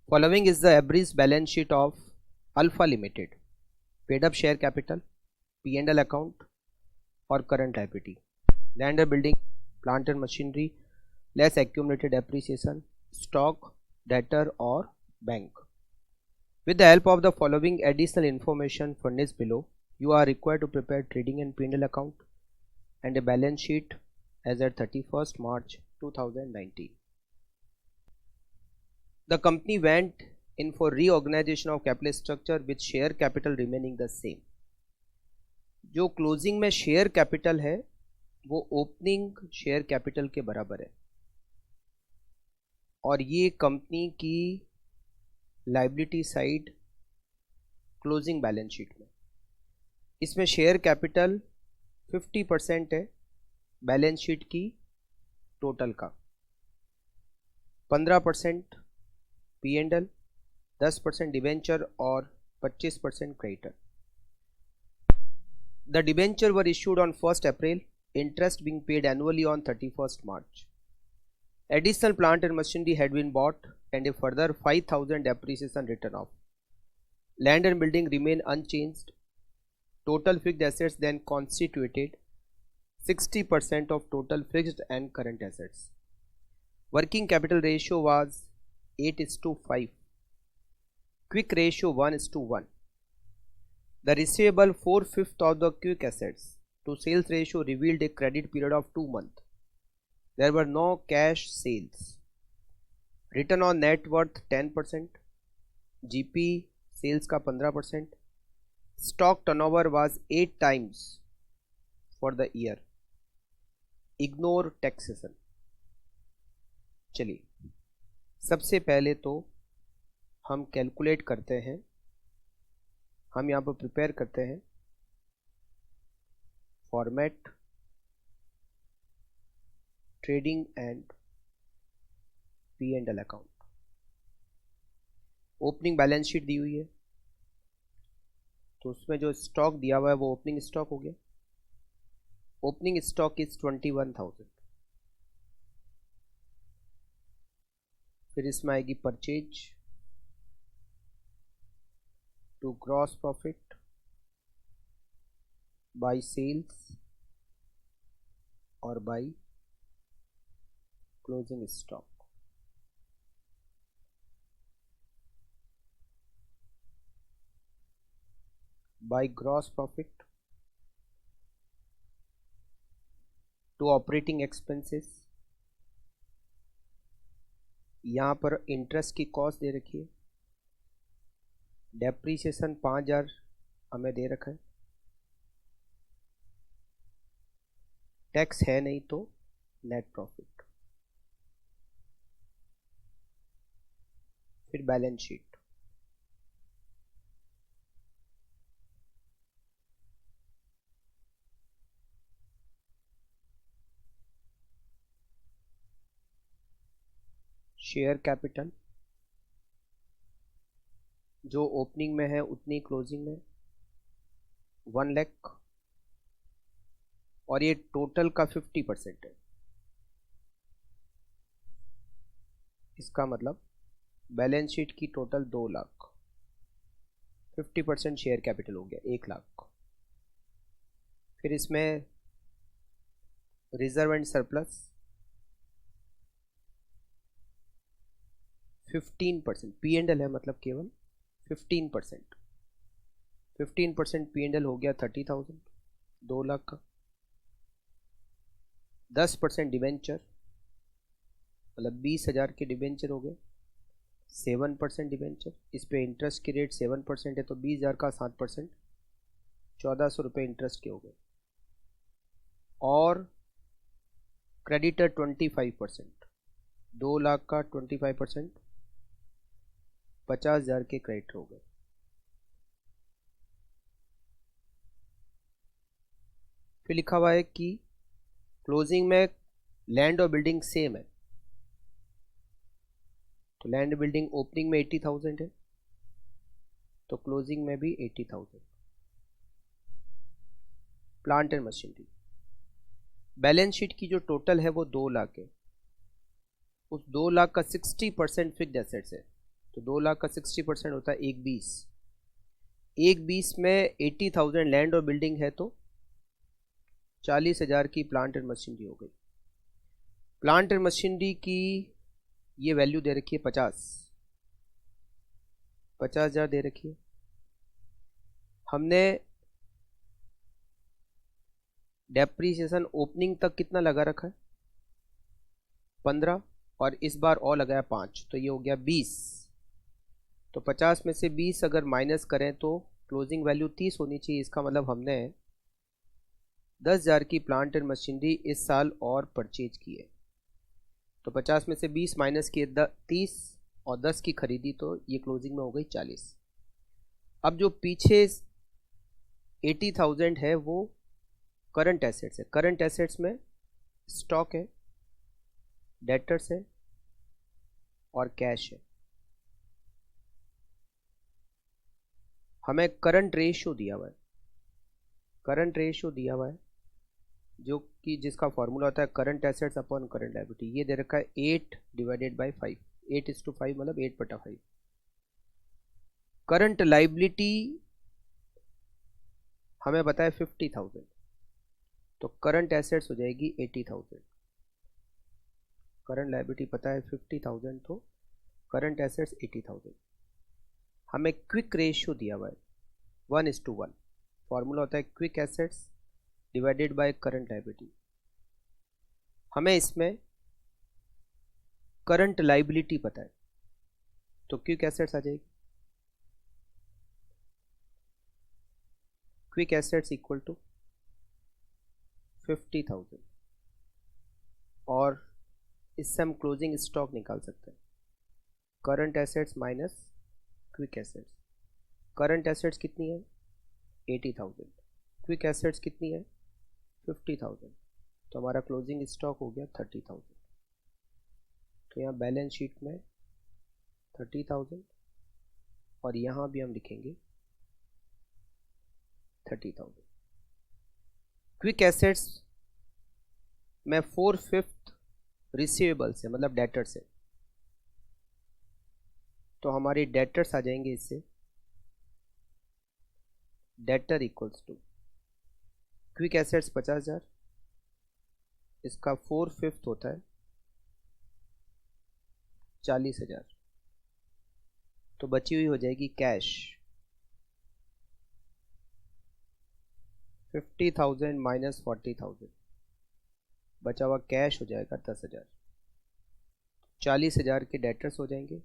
Following is the average balance sheet of Alpha Limited. Paid up share capital, P&L account or current liability. Land or building, plant and machinery, less accumulated depreciation, stock, debtor or bank. With the help of the following additional information furnished below, you are required to prepare trading and P&L account and a balance sheet as at 31st March 2019. The company went in for reorganization of capital structure with share capital remaining the same. जो closing में share capital है वो opening share capital के बराबर है और ये company की liability side closing balance sheet में। इसमें शेयर कैपिटल 50% है बैलेंस शीट की टोटल का, 15% P&L, 10% डिबेंचर और 25% creditor. The debenture were issued on 1st April, interest being paid annually on 31st March. Additional plant and machinery had been bought and a further 5,000 depreciation written off. Land and building remain unchanged. Total fixed assets then constituted 60% of total fixed and current assets. Working capital ratio was 8:5. Quick ratio 1:1. The receivable 4/5 of the quick assets to sales ratio revealed a credit period of 2 months. There were no cash sales. Return on net worth 10%. GP sales का 15%. Stock turnover was 8 times for the year. Ignore taxation. चलिए सबसे पहले तो हम calculate करते हैं, हम यहाँ पर प्रिपेयर करते हैं format trading and P&L account. Opening balance sheet दी हुई है तो उसमें जो स्टॉक दिया हुआ है वो ओपनिंग स्टॉक हो गया। Opening stock is 21,000। फिर इसमें आएगी purchase to gross profit by sales और by closing stock. By gross profit to operating expenses. यहाँ पर इंटरेस्ट की कॉस्ट दे रखी है, डेप्रीसिएशन 5,000 हमें दे रखा है, टैक्स है नहीं तो नेट प्रॉफिट। फिर बैलेंस शीट, शेयर कैपिटल जो ओपनिंग में है उतनी क्लोजिंग में 1 लाख और ये टोटल का 50% है। इसका मतलब बैलेंस शीट की टोटल 2 लाख, 50% शेयर कैपिटल हो गया 1 लाख। फिर इसमें रिजर्व एंड सरप्लस 15%, P&L है मतलब केवल 15%। 15% P&L हो गया 30,000, 2 लाख का। 10% डिवेंचर मतलब 20,000 के डिवेंचर हो गए, 7% डिवेंचर। इस पे इंटरेस्ट की रेट 7% है तो 20,000 का 7%, 1,400 रुपये इंटरेस्ट के हो गए। और क्रेडिटर 25%, 2 लाख का 25%, 50,000 के क्रेडिट हो गए। फिर लिखा हुआ है कि क्लोजिंग में लैंड और बिल्डिंग सेम है तो लैंड बिल्डिंग ओपनिंग में 80,000 है तो क्लोजिंग में भी 80,000। Plant and machinery balance sheet की जो टोटल है वो 2 लाख है, उस 2 लाख का 60% फिक्स्ड एसेट्स है तो 2 लाख का 60% होता है 1/20। 1/20 में 80,000 लैंड और बिल्डिंग है तो 40,000 की प्लांट एंड मशीनरी हो गई। प्लांट एंड मशीनरी की ये वैल्यू दे रखी है 50,000 दे रखी है। हमने डेप्रीसिएशन ओपनिंग तक कितना लगा रखा है 15 और इस बार और लगाया 5, तो ये हो गया 20। तो 50 में से 20 अगर माइनस करें तो क्लोजिंग वैल्यू 30 होनी चाहिए। इसका मतलब हमने 10,000 की प्लांट एंड मशीनरी इस साल और परचेज की है। तो 50 में से 20 माइनस किए 30 और 10 की खरीदी, तो ये क्लोजिंग में हो गई 40। अब जो पीछे 80,000 है वो करंट एसेट्स है। करंट एसेट्स में स्टॉक है, डेटर्स है और कैश है। हमें करंट रेशियो दिया हुआ है, करंट रेशियो दिया हुआ है जो कि जिसका फॉर्मूला होता है current assets upon current liability. ये दे रखा है 8/5, 8:5 मतलब 8/5। करंट लायबिलिटी हमें बताया 50,000, तो करंट एसेट्स हो जाएगी 80,000। करंट लायबिलिटी पता है 50,000, तो करंट एसेट्स 80,000। हमें क्विक रेशियो दिया हुआ है 1:1। फॉर्मूला होता है quick assets divided by current liability. हमें इसमें करंट लायबिलिटी पता है, तो क्विक एसेट्स आ जाएगी। क्विक एसेट्स इक्वल टू 50,000 और इससे हम क्लोजिंग स्टॉक निकाल सकते हैं। Current assets minus quick assets. Current assets कितनी है 80,000, क्विक एसेट्स कितनी है 50,000, तो हमारा क्लोजिंग स्टॉक हो गया 30,000। तो यहाँ बैलेंस शीट में 30,000 और यहाँ भी हम लिखेंगे 30,000। क्विक एसेट्स में 4/5 रिसीवेबल से मतलब डेटर से, तो हमारी डेटर्स आ जाएंगे इससे। Debtor equals to quick assets 50,000, इसका 4/5 होता है 40,000, तो बची हुई हो जाएगी कैश। 50,000 माइनस 40,000, बचा हुआ कैश हो जाएगा 10,000। 40,000 के डेटर्स हो जाएंगे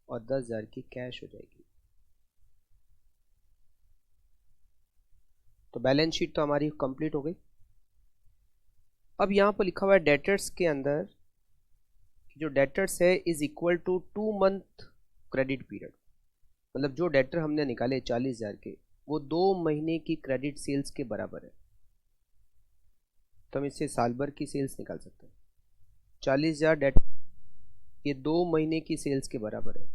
और 10,000 की कैश हो जाएगी। तो बैलेंस शीट तो हमारी कंप्लीट हो गई। अब यहाँ पर लिखा हुआ है डेटर्स के अंदर जो डेटर्स है is equal to 2 month credit period, मतलब जो डेटर हमने निकाले 40,000 के वो 2 महीने की क्रेडिट सेल्स के बराबर है। तो हम इससे साल भर की सेल्स निकाल सकते हैं। 40,000 डेटर ये 2 महीने की सेल्स के बराबर है,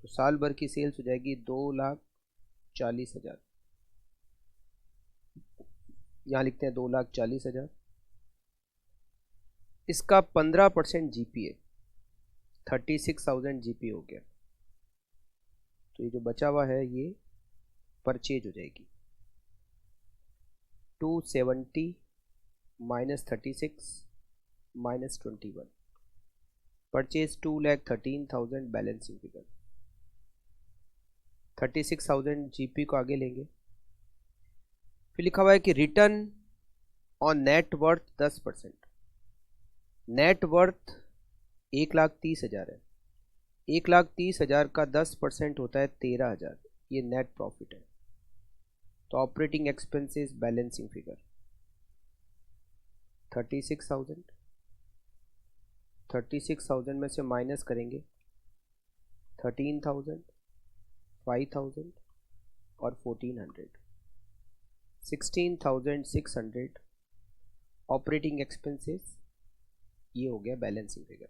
तो साल भर की सेल्स हो जाएगी 2,40,000। यहाँ लिखते हैं 2,40,000। इसका 15% जीपी है, 36,000 जीपी हो गया। तो ये जो बचा हुआ है ये परचेज हो जाएगी 270 minus 36 minus 21, purchase 2,13,000 balancing figure. 36,000 GP को आगे लेंगे। फिर लिखा हुआ है कि return on net worth 10%। Net worth 1,30,000 है, 1,30,000 का 10% होता है 13,000, ये नेट प्रॉफिट है। तो ऑपरेटिंग एक्सपेंसेस बैलेंसिंग फिगर 36,000, 36,000 में से माइनस करेंगे 13,000, 5,000 और 1,400, 16,600 ऑपरेटिंग एक्सपेंसेस, ये हो गया बैलेंसिंग फिगर।